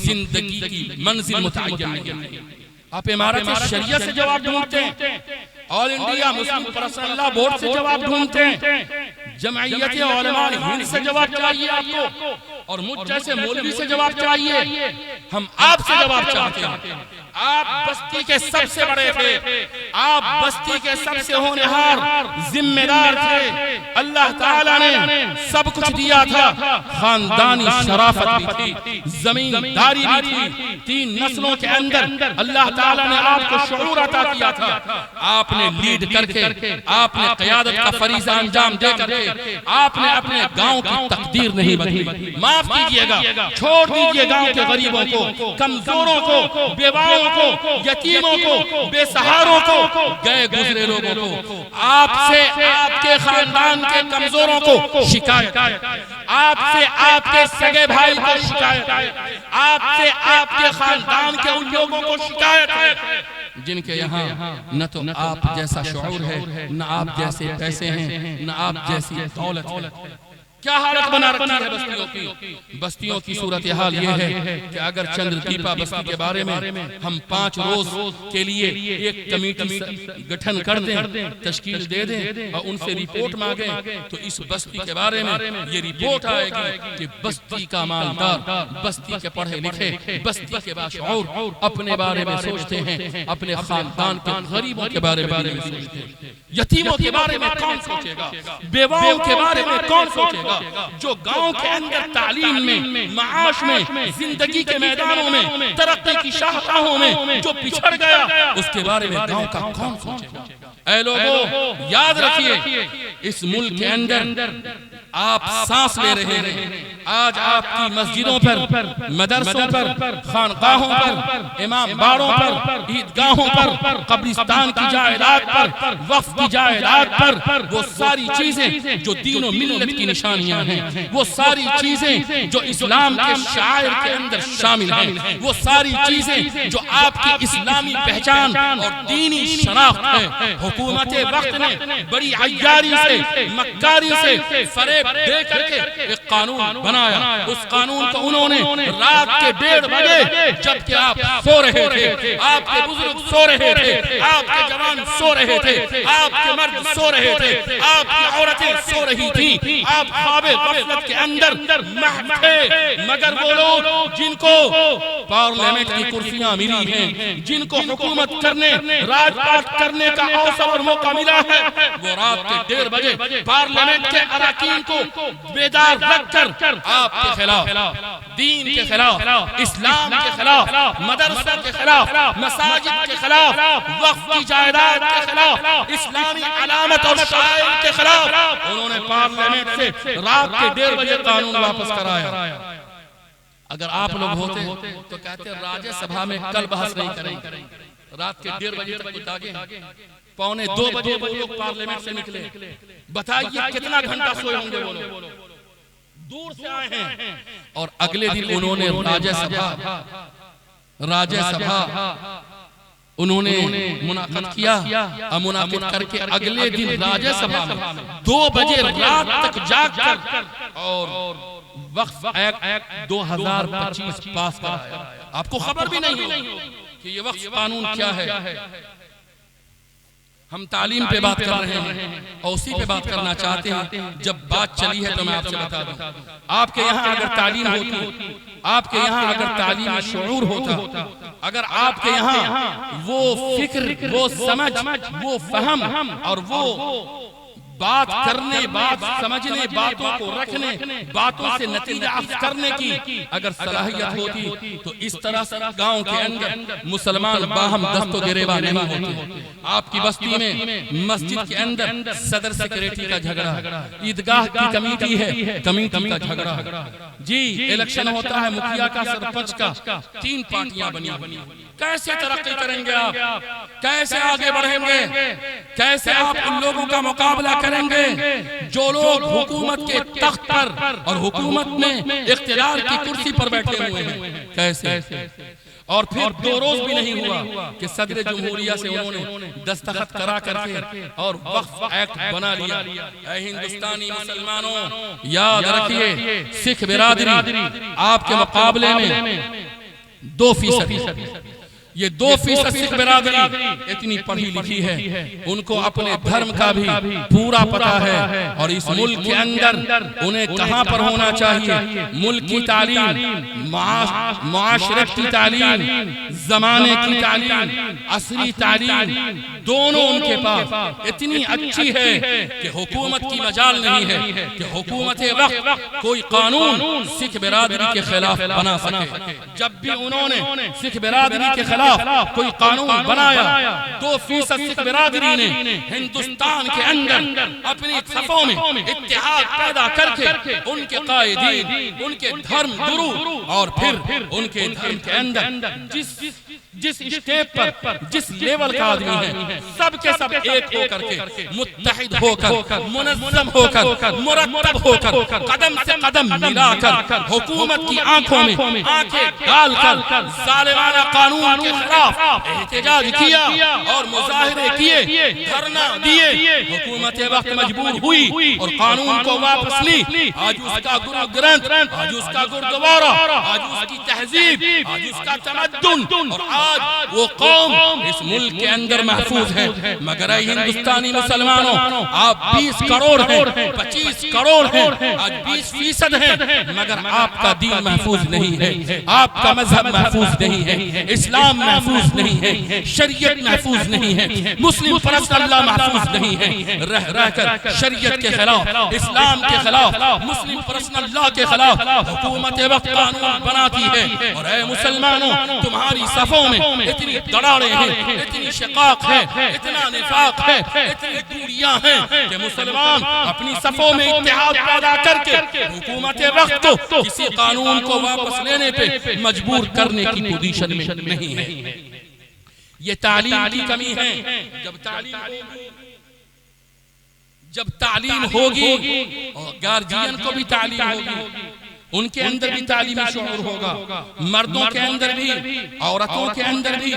जिंदगी की मंजिल मुतय्यन नहीं। आप इमारत शरियत से जवाब ढूंढते हैं, all India Muslim personal law board से जवाब ढूंढते हैं, जमइयत उलमा हिंद से जवाब चाहिए आपको, और मुझ जैसे मौलवी से जवाब चाहिए। हम आपसे जवाब चाहते हैं। आप बस्ती के सबसे बड़े थे, आप बस्ती के सबसे होनहार जिम्मेदार थे। अल्लाह ताला ने सब कुछ दिया था, खानदानी शराफत भी थी, जमींदारी भी थी, 3 नस्लों के अंदर अल्लाह ताला ने आपको शऊर अता किया था। आपने लीड करके, आपने क़यादत का फरीज़ा अंजाम दे करके आपने अपने गांव की तकदीर नहीं बदली। माफ कीजिएगा, छोड़ दीजिए गांव के गरीबों को, कमजोरों को, बेवाओं को, यतीमों को, बेसहारों को, गए गुजरे लोगों को। आपसे आपके खानदान के कमजोरों को शिकायत, आपसे आपके सगे भाई को शिकायत, आपसे आपके खानदान के उन लोगों को शिकायत है जिनके यहाँ न तो आप जैसा शऊर है, न आप जैसे पैसे हैं, न आप जैसी दौलत है। क्या हालत बना रखी है बस्तियों की। बस्तियों की सूरत हाल ये है कि अगर चंद्रदीपा बस्ती के बारे में हम 5 रोज के लिए एक कमेटी गठन कर दें, तश्कील दे दें और उनसे रिपोर्ट मांगे, तो इस बस्ती के बारे में ये रिपोर्ट आएगी कि बस्ती का मालदार, बस्ती के पढ़े लिखे, बस्ती के बाशऊर अपने बारे में सोचते हैं, अपने खानदान के गरीबों के बारे में सोचते हैं। यतीमों के बारे में कौन सोचेगा, बेवाओं के बारे में कौन सोचेगा। जो गांव के अंदर तालीम में, माआश में, जिंदगी के मैदानों में, तरक्की की शाहराहों में जो पिछड़ गया, उसके बारे में गांव का कौन सोचेगा। ऐ लोगों, याद रखिए, इस मुल्क के अंदर आप सांस ले रहे हैं। आज आपकी मस्जिदों पर, मदरसों पर, खानकाहों पर, इमाम बाड़ों पर, ईदगाहों पर, कब्रिस्तान की जायदाद पर, वक्फ की जायदाद पर, वो सारी चीजें जो दीन और मिल्लत की निशानियां हैं, वो सारी चीजें जो इस्लाम के शायर के अंदर शामिल हैं, वो सारी चीजें जो आपकी इस्लामी पहचान और दीनी शनाख्त है, हुकूमत वक्त ने बड़ी अय्यारी से, मक्कारी से, फरेब दे करके एक कानून बनाया। उस कानून को उन्होंने रात के 1:30 बजे, जबकि आप सो रहे थे, आपके बुजुर्ग सो रहे थे, आपके जवान सो रहे थे, आपके मर्द सो रहे थे, आपकी औरतें सो रही थी, आप ख्वाबे गफलत के अंदर महव थे। मगर वो लोग जिनको पार्लियामेंट की कुर्सियां मिली हैं, जिनको हुकूमत करने, राजपाट करने का अवसर और मौका मिला है, वो रात के 1:30 बजे पार्लियामेंट के अरकान को बेदार रखकर आपके खिलाफ, दीन के खिलाफ, इस्लाम के खिलाफ, मदरसा के खिलाफ, मसाजिद के खिलाफ, वक्फ की जायदाद के खिलाफ, इस्लामी अलामत और शायर के खिलाफ उन्होंने पार्लियामेंट से रात के 1:30 बजे कानून वापस कराया। अगर आप लोग होते तो कहते राज्यसभा में कल बहस नहीं करेंगे, रात के 1:30 बजे तक उतागे, 1:45 बजे वो लोग पार्लियामेंट से निकले। बताइए कितना घंटा सोए होंगे वो लोग, दूर से आए हैं। और अगले दिन उन्होंने राज्यसभा उन्होंने मुनाकात किया, और मुनाकात करके अगले दिन राज्यसभा में 2 बजे रात तक जागकर और वक्फ एक्ट 2025 पास कराया। आपको खबर भी नहीं हो कि ये वक्फ कानून क्या है। हम तालीम पे बात कर रहे हैं और उसी पे बात करना चाहते हैं। जब बात चली है तो मैं आपसे बता दूं, आपके यहाँ अगर तालीम होती, आपके यहाँ अगर तालीम में शऊर होता, अगर आपके यहाँ वो फिक्र, वो समझ, वो फहम और वो बात करने, बात समझने, बातों को रखने, बातों से नतीजा करने की अगर सलाहियत होती, तो इस तरह से गांव के अंदर मुसलमान बाहम दस्तो गिरेबा नहीं होते। आपकी बस्ती में मस्जिद के अंदर सदर सेक्रेटरी का झगड़ा, ईदगाह की कमेटी है, कमेटी का झगड़ा, जी इलेक्शन होता है मुखिया का, सरपंच का, 3 पार्टियां बनी। कैसे तरक्की करेंगे आप, कैसे आगे बढ़ेंगे, कैसे आप उन लोगों का मुकाबला करेंगे जो लोग हुकूमत के तख्त पर और हुकूमत में इख्तियार की कुर्सी पर बैठे हुए हैं। कैसे? और फिर 2 रोज भी नहीं हुआ कि सदर जमहूरिया से उन्होंने दस्तखत करा करके और वक्फ एक्ट बना लिया। ऐ हिंदुस्तानी मुसलमानों, याद रखिए, सिख बिरादरी आपके मुकाबले में 2%। ये 2% सिख बिरादरी इतनी पढ़ी लिखी है, उनको अपने धर्म का भी पूरा पता है और इस मुल्क के अंदर उन्हें कहां पर होना चाहिए, मुल्क की तालीम, मुआशरत की तालीम, जमाने की तालीम, असली तालीम दोनों उनके पास इतनी अच्छी है कि हुकूमत की मजाल नहीं है कि हुकूमत वक्त कोई कानून सिख बिरादरी के खिलाफ बना सके। जब भी उन्होंने सिख बिरादरी के खिलाफ कोई कानून बनाया, 2% सिख बिरादरी ने हिंदुस्तान के अंदर अपनी सफों में इत्तेहाद पैदा करके उनके कायदीन, उनके धर्म गुरु और फिर उनके धर्म के अंदर जिस स्टेप पर जिस लेवल का आदमी है, सब के सब एक होकर के मुत्तहिद होकर, मुनज़्ज़म होकर, मुरत्तब होकर, कदम से कदम मिलाकर हुकूमत की आंखों में आंखें डालकर जालिमाना कानून के खिलाफ एहतजाज किया और मुजाहिरे किए, धरना दिए। हुकूमत वक्त मजबूर हुई और कानून को वापस ली। आज उसका गुरु ग्रंथ, आज उसका गुरुद्वारा, आज उसकी तहजीब, आज उसका तमद्दुन और आज वो कौम इस मुल्क के अंदर महफूज है। मगर हिंदुस्तानी मुसलमानों, आप 20 करोड़ हैं, 25 करोड़ हैं, आज 20% हैं, मगर आपका दीन महफूज नहीं है, आपका मजहब महफूज नहीं है, इस्लाम महफूज नहीं है, शरीयत महफूज नहीं है, मुस्लिम परस्त अल्लाह महफूज नहीं है। रह कर शरीयत के खिलाफ, इस्लाम के खिलाफ, मुस्लिम परस्त अल्लाह के खिलाफ हुकूमत वक्त कानून बनाती है। और ऐ मुसलमानों, तुम्हारी सफों में इतनी दरारें हैं, इतनी शिकाक है, इतना निफाक है, इतनी दूरियां हैं कि मुसलमान अपनी सफों में इत्तेहाद पैदा करके हुकूमत वक्त को किसी कानून को वापस लेने पे मजबूर करने की पोजीशन में नहीं है। ये तालीम की कमी है। जब तालीम होगी और गार्जियन को भी तालीम होगी, उनके अंदर भी तालीमी शऊर होगा, मर्दों के अंदर भी, औरतों के अंदर भी,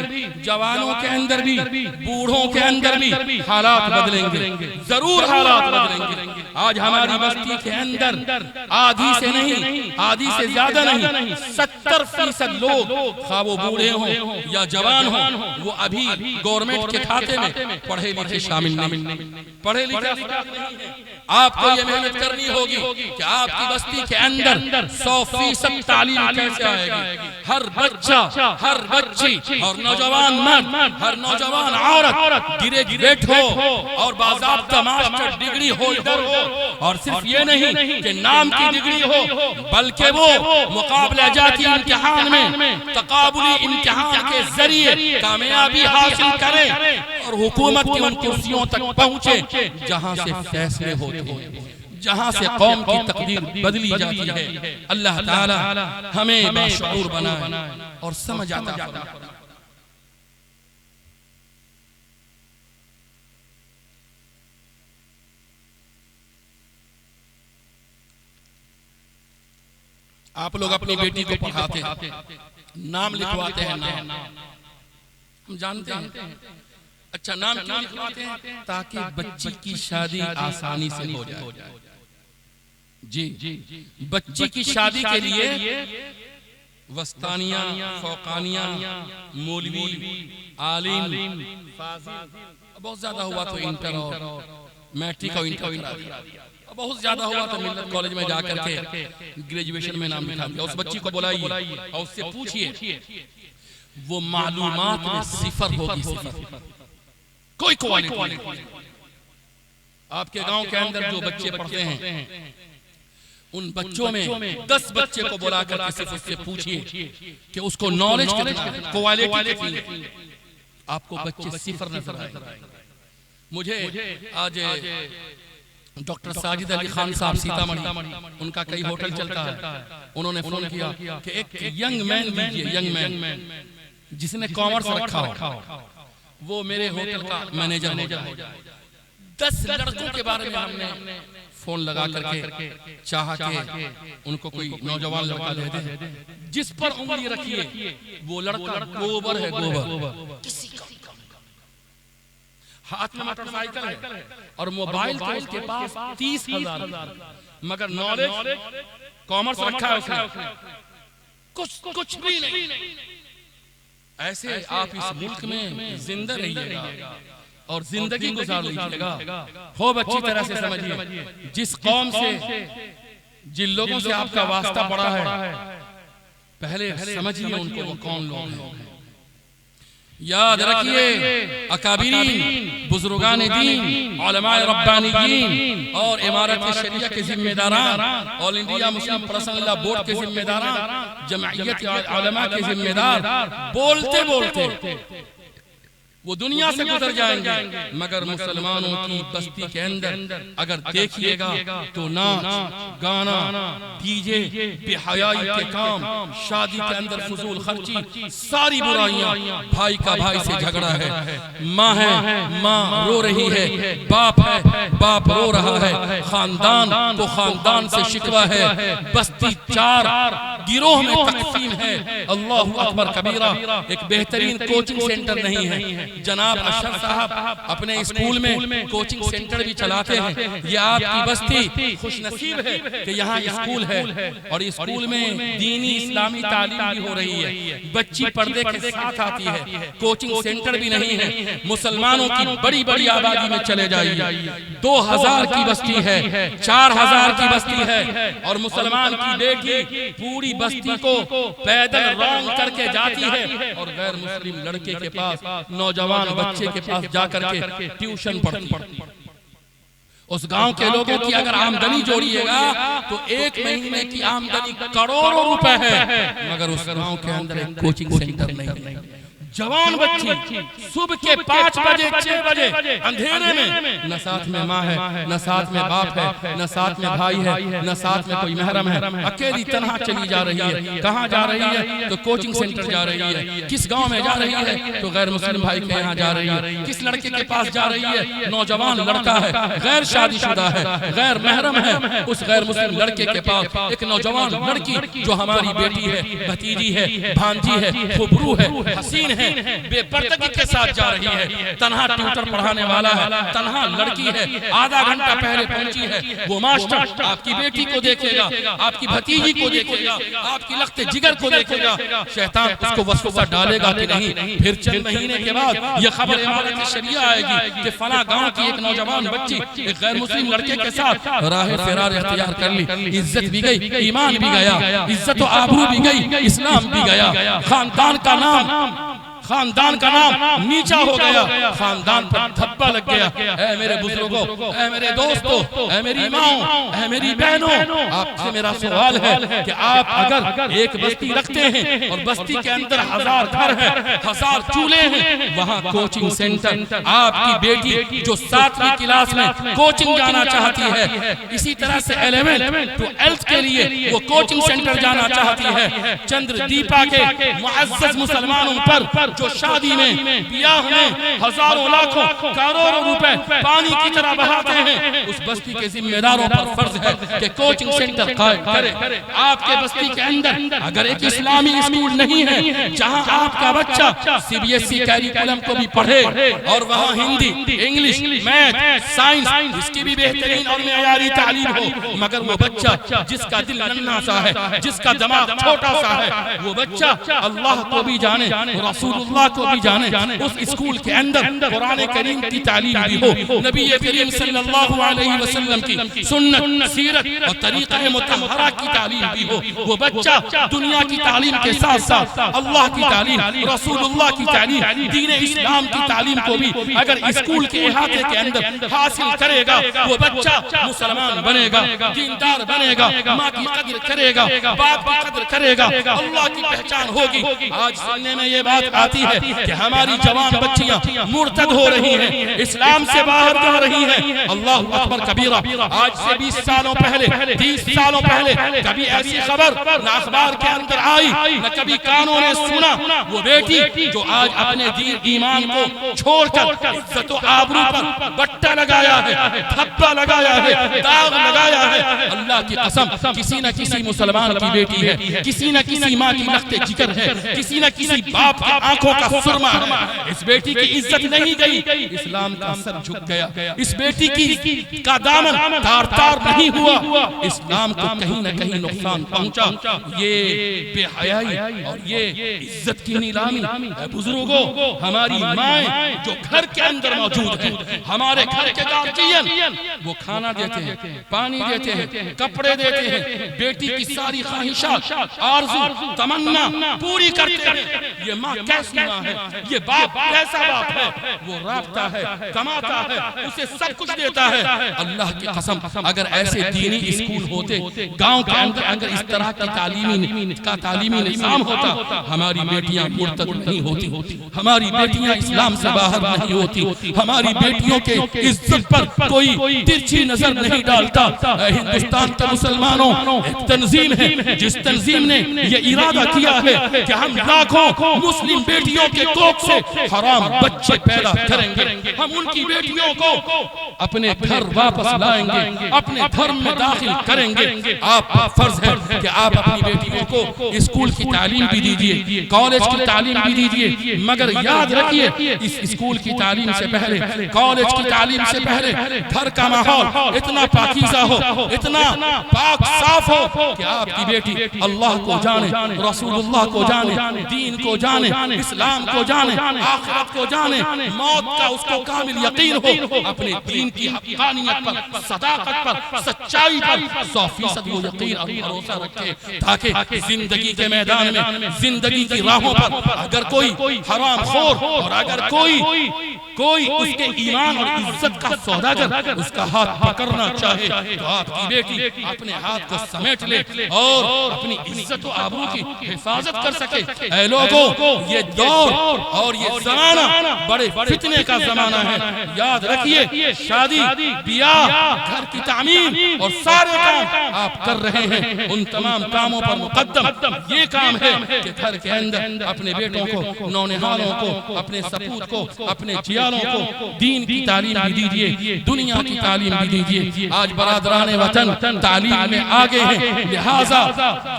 जवानों के अंदर भी, बूढ़ों के अंदर भी हालात बदलेंगे, जरूर हालात बदलेंगे। आज हमारी बस्ती के अंदर आधी से नहीं, आधी से ज्यादा नहीं, 70% लोग, खा वो बूढ़े हों या जवान हों, वो अभी गवर्नमेंट के खाते में पढ़े लिखे शामिल नहीं, पढ़े लिखे। आपको ये मेहनत करनी होगी कि आपकी बस्ती के अंदर 100% तालीम कैसे आएगी। हर बच्चा, हर बच्ची और नौजवान मर्द, हर नौजवान औरत ग्रेजुएट हो और बाज़ाब्ता मास्टर डिग्री होल्डर हो। और सिर्फ ये नहीं कि नाम की डिग्री हो, बल्कि वो मुकाबला जाती इम्तिहान में, तकाबुली इम्तिहान के जरिए कामयाबी हासिल करे और हुकूमत की उन कुर्सियों तक पहुंचे जहां से फैसले होते हैं, जहां से कौम की तकदीर बदली जाती है। अल्लाह ताला हमें बाशऊर बनाए और समझ आता फरमाए। आप लोग अपनी बेटी को पढ़ाते हैं, नाम लिखवाते हैं, नाम हम जानते हैं। अच्छा, नाम क्यों लिखवाते हैं? ताकि बच्ची की शादी आसानी से हो जाए। जी, बच्ची की शादी के लिए वस्तानिया, फौकानिया, मौलवी, आलिम, बहुत ज्यादा हुआ तो इंटर और मैट्रिक और इंटर करा दिया, बहुत ज्यादा हुआ तो मिल्लत कॉलेज में जाकर के ग्रेजुएशन में नाम लिखा दिया। उस बच्ची को बुलाइए और उससे पूछिए, वो मालूमात में सिफर होगी, सिफर, कोई क्वालिटी। आपके गांव के अंदर जो बच्चे पढ़ते हैं, उन बच्चों में 10 बच्चे को बुलाकर किसी से पूछिए कि उसको नॉलेज कितना है, क्वालिटी कितनी। आपको बच्चे सिफर नजर आएंगे। मुझे आज डॉक्टर साजिद अली खान साहब सीतामढ़ी, उनका कई होटल चलता है, उन्होंने फोन किया कि एक यंग मैन दीजिए, यंग मैन जिसने कॉमर्स रखा हो, वो मेरे होटल का मैनेजर हो जाए। 10 लड़कों के बारे में हमने फोन लगा करके चाहा कि उनको कोई नौजवान लड़का दे दे, जिस पर उंगली रखिए वो लड़का गोबर है, गोबर। किसी का हाथ में मोटरसाइकिल है और मोबाइल तो उसके पास 30,000, मगर नॉलेज, कॉमर्स रखा है उसने, कुछ भी नहीं। ऐसे आप इस मुल्क में जिंदा रहिएगा और जिंदगी गुजार लीजिएगा। खूब अच्छी तरह से समझिए, जिस कौम से, जिन लोगों से आपका वास्ता पड़ा है, पहले समझिए उनको वो कौन लोग हैं। याद रखिए, अकाबिरीन, बुजुर्गान दीन, उलमाए रब्बानीयीन और इमारत शरिया के जिम्मेदारान, all India Muslim personal board के जिम्मेदारान, जमइयत उलमा के जिम्मेदार बोलते बोलते वो दुनिया से गुजर जाएंगे, मगर मुसलमानों की बस्ती के अंदर अगर देखिएगा तो नाच गाना, डीजे, बेहयाई के काम, शादी के अंदर फजूल खर्ची, सारी बुराइयां, भाई का भाई से झगड़ा है, माँ है माँ रो रही है, बाप है बाप रो रहा है, खानदान तो खानदान से शिकवा है, बस्ती 4 गिरोह में तकसीम है। अल्लाहु अकबर कबीरा। एक बेहतरीन कोचिंग सेंटर नहीं है। जनाब अशरफ साहब अपने स्कूल में कोचिंग सेंटर भी चलाते हैं। ये आपकी बस्ती खुशनसीब है कि यहाँ स्कूल है और स्कूल में दीनी इस्लामी तालीम भी हो रही है, बच्ची पर्दे के साथ आती है। कोचिंग सेंटर भी नहीं है। मुसलमानों की बड़ी बड़ी आबादी में चले जाइए, 2000 की बस्ती है, 4000 की बस्ती है और मुसलमान की बेटी पूरी बस्ती को पैदल रौंद करके जाती है और गैर मुस्लिम लड़के के पास, नौजवान बच्चे के पास जाकर के ट्यूशन पढ़ती। उस गांव के लोगों की अगर आमदनी जोड़िएगा तो 1 महीने की आमदनी करोड़ों रुपए है, मगर उस गांव के अंदर एक कोचिंग सेंटर नहीं है। जवान बच्ची सुबह के 5 बजे 6 बजे अंधेरे में, न साथ में माँ है, न साथ में बाप है, न साथ में भाई है, न साथ में कोई महरम है, अकेली तनहा चली जा रही है। कहाँ जा रही है? तो कोचिंग सेंटर जा रही है। किस गांव में जा रही है? तो गैर मुस्लिम भाई के यहाँ जा रही है। किस लड़के के पास जा रही है? नौजवान लड़का है, गैर शादीशुदा है, गैर महरम है, उस गैर मुस्लिम लड़के के पास एक नौजवान लड़की जो हमारी बेटी है, भतीजी है, भांजी है, खुबरू है, हसीन है, बेपर्दगी के साथ जा रही है। तन्हा ट्यूटर पढ़ाने वाला है, तन्हा लड़की है, आधा घंटा पहले पहुंची है। वो मास्टर आपकी बेटी को देखेगा, आपकी भतीजी को देखेगा, आपकी लख्ते जिगर को देखेगा, शैतान उसको वसवसा डालेगा कि नहीं। फिर चंद महीने के बाद ये खबर इमारत शरिया आएगी कि फला गांव की एक नौजवान बच्ची एक गैर मुस्लिम लड़के के साथ राह फरार इख्तियार कर ली। इज्जत भी गई, ईमान भी गया, इज्जत और आबरू भी गई, इस्लाम भी गया, खानदान का नाम नीचा हो गया, खानदान पर धब्बा लग गया। ऐ मेरे बुजुर्गों, ऐ मेरे दोस्तों, ऐ मेरी माओ, ऐ मेरी बहनों, आपसे मेरा सवाल है कि आप अगर एक बस्ती रखते हैं और बस्ती के अंदर 1000 घर है, 1000 चूल्हे हैं, वहाँ कोचिंग सेंटर, आपकी बेटी जो 7वीं क्लास में कोचिंग जाना चाहती है, इसी तरह से 11th to 12th के लिए वो कोचिंग सेंटर जाना चाहती है, चंद्रदीपा के मुअज़्ज़ज़ मुसलमानों पर जो शादी में, ब्याह में हजारों लाखों करोड़ों रुपए पानी की तरह बहाते हैं, उस बस्ती के जिम्मेदारों पर फर्ज है कि कोचिंग सेंटर कायम करें। आपके बस्ती के अंदर अगर एक इस्लामी स्कूल नहीं है जहां आपका बच्चा CBSE कैरिकुलम को भी पढ़े और वहां हिंदी, इंग्लिश, मैथ, साइंस इसकी भी बेहतरीन और मेयारी तालीम हो, मगर वो बच्चा जिसका दिल नन्हा सा है, जिसका दिमाग छोटा सा है, वो बच्चा अल्लाह को भी जाने, रसूलुल्लाह को भी जाने, उस स्कूल के अंदर कुरान करीम की तालीम भी हो, नबी करीम सल्लल्लाहु अलैहि वसल्लम की सुन्नत, सीरत और तरीक़ा मुतहरा की तालीम भी हो। वो बच्चा दुनिया की तालीम के साथ साथ अल्लाह की तालीम, रसूलुल्लाह की तालीम, दीन इस्लाम की तालीम को भी अगर स्कूल के इहाते के अंदर हासिल करेगा, वो बच्चा मुसलमान बनेगा, दीनदार बनेगा, माँ की कदर करेगा, बाप की कदर करेगा, अल्लाह की पहचान होगी। आज सुनने में ये बात आती है कि हमारी जवान बच्चियां मुर्तद हो रही हैं, इस्लाम से बाहर जा रही हैं। अल्लाह अकबर कबीरा। आज से 20 सालों पहले, 30 सालों पहले कभी ऐसी खबर न अखबार के अंदर आई, न कभी कानों ने सुना। वो बेटी जो आज अपने दीन ईमान को छोड़कर इज्जत और आबरू पर बट्टा लगाया है, धब्बा लगाया है, दाग लगाया है, अल्लाह की कसम किसी न किसी मुसलमान की बेटी है, किसी न किसी माँ की लख्ते जिगर है, किसी न किसी बाप की आंखों का सुरमा है। इस बेटी की इज्जत नहीं गई, इस्लाम का सर झुक गया। इस बेटी की का दामन तार तार नहीं हुआ, इस्लाम को कहीं न कहीं नुकसान पहुंचा। ये बेहयाई और ये इज्जत की नीलामी। बुजुर्गों, हमारी माएं जो घर के अंदर मौजूद है, हमारे घर के गार्जियन, वो खाना देते हैं, पानी देते हैं, कपड़े देते हैं, बेटी की सारी ख्वाहिशात, आरज़ू, तमन्ना पूरी करते हैं। ये माँ कैसी माँ है, ये बाप कैसा बाप है। वो राबता है, कमाता है, उसे सब कुछ देता है। अल्लाह की कसम, अगर ऐसे दीनी स्कूल होते गांव के अंदर, अगर इस तरह की तालीमी निज़ाम होता, हमारी बेटियां मुर्तद नहीं होती, हमारी बेटियां इस्लाम से बाहर नहीं होती, हमारी बेटियों के इज्जत पर कोई तिरछी नजर नहीं डालता। हिंदुस्तान के मुसलमानों, एक तंजीम है जिस तंजीम ने ये इरादा किया है कि हम लाखों मुस्लिम बेटियों के कोख से हराम बच्चे पैदा करेंगे, हम उनकी बेटियों को अपने घर वापस लाएंगे, अपने धर्म में दाखिल करेंगे। आप फर्ज है कि आप अपनी बेटियों को स्कूल की तालीम भी दीजिए, कॉलेज की तालीम भी दीजिए, मगर याद रखिए इस स्कूल की तालीम से पहले, कॉलेज की तालीम से पहले घर का माहौल इतना पाकीज़ा हो, इतना पाक साफ हो कि आपकी बेटी अल्लाह को जाने, रसूलुल्लाह को जाने, दीन को जाने, इस्लाम को जाने, आखिरत को जाने, मौत का उसको कामिल यकीन हो, अपने दीन की हक़ानियत पर, सदाकत पर, सच्चाई पर 100% वो यकीन और भरोसा रखे, ताकि जिंदगी के मैदान में, जिंदगी की राहों पर अगर कोई हरामखोर और अगर कोई उसके ईमान और इज्जत का सौदागर उसका हाथ पकड़ना चाहे, तो आपकी बेटी अपने हाथ को समेट ले और अपनी इज्जत और आबरू की हिफाजत कर सके। ऐ लोगों, ये दौर और ये जमाना बड़े फितने का जमाना है। याद रखिए, शादी, ब्याह, घर की तामीर और सारे काम आप कर रहे हैं, उन तमाम कामों पर मुकद्दम ये काम है कि घर के अंदर अपने बेटों को, नौनिहालों को, अपने सपूत को, अपने जियालों को दीन की तालीम भी दीजिए, दुनिया की तालीम भी दीजिए। आज बरादराने वतन तालीम में आगे हैं, लिहाजा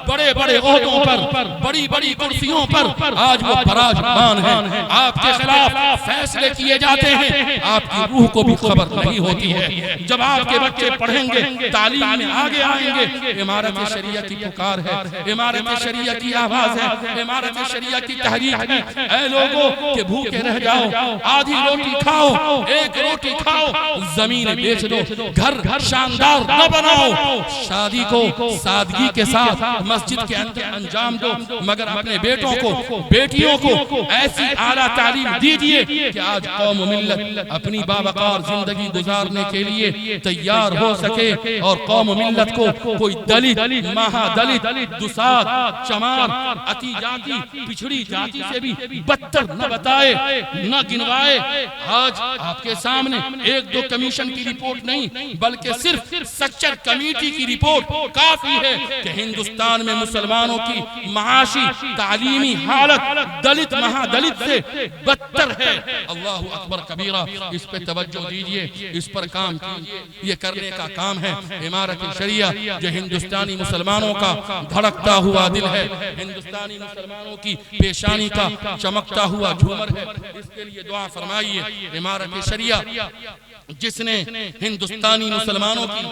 बड़े बड़े ओहदों पर, बड़ी बड़ी कुर्सियों पर आज वो बराजमान हैं। आपके खिलाफ फैसले किए जाते हैं, आपकी रूह को भी खबर नहीं होती है। जब आपके बच्चे पढ़ेंगे, तालीम में आगे आएंगे, इमारत शरिया की पुकार है, इमारत शरिया की आवाज है, इमारत शरिया की तहरीक है। ऐ लोगों के भूखे रह जाओ, आधी रोटी खाओ, एक रोटी खाओ, जमीन बेच दो, घर शानदार न बनाओ, शादी को सादगी के साथ मस्जिद के अंदर अंजाम दो, मगर अपने बेटों को, बेटियों को ऐसी आला तालीम दीजिए कि आज कौम मिल्लत अपनी बावकार जिंदगी गुजारने के लिए तैयार हो सके और कौम मिल्लत को कोई दलित, महादलित, दुसाद, चमार, अति जाति, पिछड़ी जाति से भी बदतर न बताए, न गिनवाए। आज आपके सामने एक दो कमीशन की रिपोर्ट नहीं, बल्कि सिर्फ स्ट्रक्चर कमेटी की रिपोर्ट काफी है कि हिंदुस्तान में मुसलमानों की माशी, तालीमी हालत दलित, महादलित से बदतर है। अल्लाह अकबर कबीरा, इस पे तवज्जो दीजिए, इस पर काम कीजिए। ये करने का काम है इमारत शरिया, जो हिंदुस्तानी मुसलमानों का धड़कता हुआ दिल है, हिंदुस्तानी मुसलमानों की पेशानी का चमकता हुआ झूमर है। इसके लिए दुआ फरमाइए। इमारत शरिया जिसने हिंदुस्तानी मुसलमानों की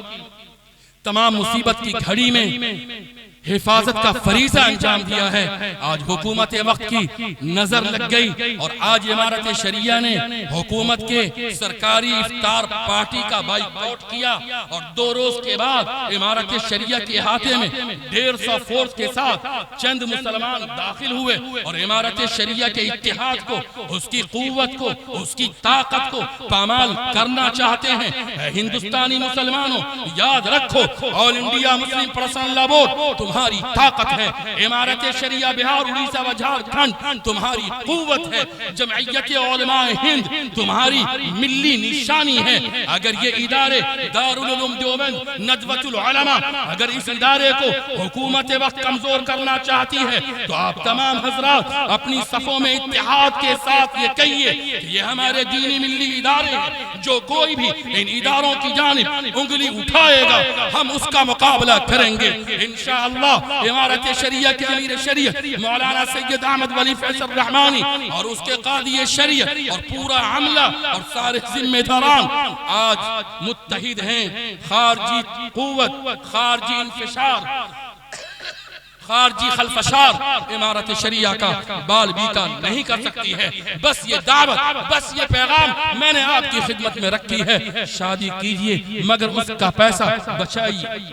तमाम मुसीबत की घड़ी में हिफाजत का फरीजा अंजाम दिया है, आज हुकूमत वक्त की नजर लग गई और आज इमारत शरिया ने हुकूमत के सरकारी इफ्तार पार्टी का बाइकआउट किया और 2 रोज के बाद इमारत शरिया के अहाते में 150 फोर्स के साथ चंद मुसलमान दाखिल हुए और इमारत शरिया के इत्तेहाद को, उसकी कुव्वत को, उसकी ताकत को पामाल करना चाहते हैं। हिंदुस्तानी मुसलमानों, याद रखो, all India Muslim personal law board तुम्हारी ताकत है, इमारत शरिया बिहार, उड़ीसा व झारखंड तुम्हारी कुव्वत है, जमइयत उलमाए हिंद तुम्हारी मिल्ली निशानी है। अगर ये इदारे दारुल उलूम देवबंद, नदवतुल उलमा, अगर इस इदारे को हुकूमत वक्त कमजोर करना चाहती है तो आप तमाम हजरात अपनी सफों में इत्तेहाद के साथ ये कहिए कि ये हमारे दीनी मिल्ली इदारे हैं, जो कोई भी इन इदारों की जानिब उंगली उठाएगा हम उसका मुकाबला करेंगे इंशाअल्लाह। रहमतुल्लाह इमारत शरिया के अमीर शरीयत मौलाना सैयद अहमद वली फैसल रहमानी और उसके कादी शरीयत और पूरा अमला और सारे जिम्मेदारान आज मुत्तहिद हैं। खारजी कुव्वत, खारजी इंफिशार, खारजी खलफशार इमारत शरिया का बाल बीका नहीं कर सकती है। बस ये दावत, बस ये पैगाम मैंने आपकी खिदमत में रखी है। शादी कीजिए मगर उसका पैसा बचाइए,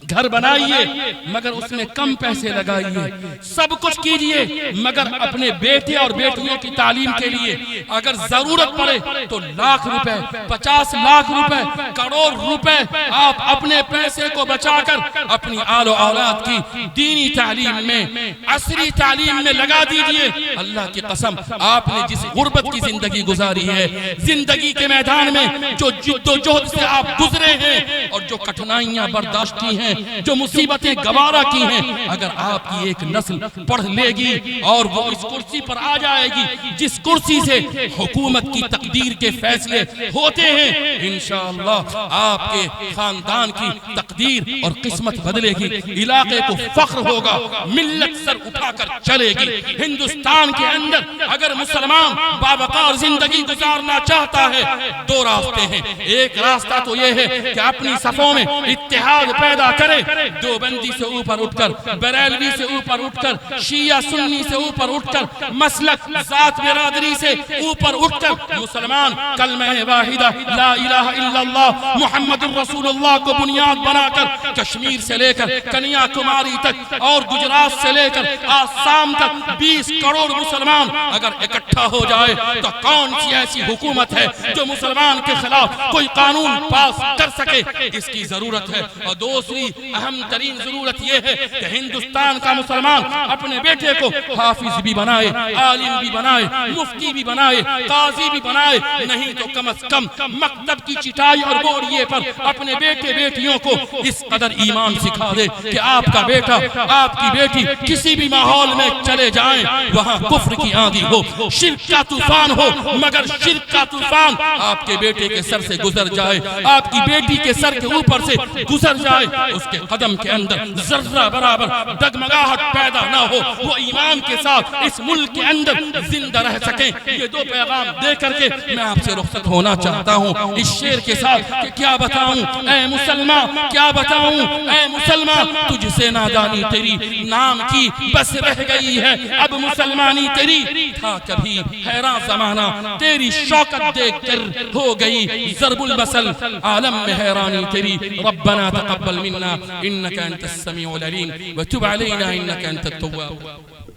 घर बनाइए मगर उसमें कम पैसे लगाइए, सब कुछ कीजिए मगर अपने बेटे और बेटियों की तालीम के लिए अगर जरूरत पड़े तो लाख रुपए, 50 लाख रुपए, करोड़ रुपए आप अपने पैसे को बचाकर अपनी आलो औलाद की दीनी तालीम में, असरी तालीम में लगा दीजिए। अल्लाह की कसम, आपने जिस गुर्बत की जिंदगी गुजारी है, जिंदगी के मैदान में जो जिद्दोजहद से आप गुजरे हैं और जो कठिनाइयां बर्दाश्त की हैं, जो मुसीबतें गवारा की हैं, अगर आपकी एक नस्ल पढ़ लेगी और वो इस कुर्सी पर आ जाएगी जिस कुर्सी से हुकूमत की तकदीर के फैसले होते हैं, इंशाअल्लाह आपके खानदान की तकदीर और किस्मत बदलेगी। इलाके को फख्र होगा, मिल्लत सर उठाकर चलेगी। हिंदुस्तान के अंदर अगर मुसलमान बावकार जिंदगी गुजारना चाहता है, दो रास्ते हैं। एक रास्ता तो ये है कि अपनी सफों में इत्तेहाद पैदा करे, देवबंदी से ऊपर उठकर, बरेलवी से ऊपर उठकर, शिया सुन्नी से ऊपर उठकर, मसलक जात बिरादरी से ऊपर उठकर मुसलमान कलमा वाहिदा ला इलाहा इल्लल्लाह मुहम्मदुर रसूलुल्लाह को बुनियाद बनाकर कश्मीर से लेकर कन्याकुमारी तक और गुजरात से लेकर आसाम तक 20 करोड़ मुसलमान अगर इकट्ठा हो जाए तो कौन सी ऐसी हुकूमत है जो मुसलमान के खिलाफ कोई कानून पास कर सके? इसकी जरूरत है। और दूसरी अहम तरीन जरूरत यह है कि हिंदुस्तान का मुसलमान अपने बेटे को हाफिज भी बनाए, आलिम भी बनाए, मुफ्ती भी बनाए, काजी भी बनाए, नहीं तो कम से कम मकतब की चिटाई और बोरिये पर अपने बेटे बेटियों को इस कदर ईमान सिखा दे कि आपका बेटा, आपकी बेटी किसी भी माहौल में चले जाएं, वहां कुफ्र की आंधी हो, शिर्क का तूफान हो, मगर शिर्क का तूफान आपके बेटे के सर से गुजर जाए, आपकी बेटी के सर के ऊपर से गुजर जाए, उसके कदम के अंदर जर्रा बराबर डगमगाहट पैदा ना हो, वो ईमान के साथ इस मुल्क के अंदर जिंदा रह सके। ये दो पैगाम दे करके मैं आपसे रुखसत होना चाहता हूँ इस शेर के साथ कि क्या बताऊं ऐ मुसलमान, क्या बताऊं ऐ मुसलमान, तुझसे नादानी तेरी नाम की बस रह गई है, अब मुसलमानी तेरी था कभी हैरान ज़माना, तेरी शौकत देख कर हो गई ज़रबुल मसल, आलम में हैरानी तेरी। रब्बना तक़ब्बल मिन्ना इन्नका अंतस समीउल अलीम व तुब अलैना इन्नका अंतत तव्वाब।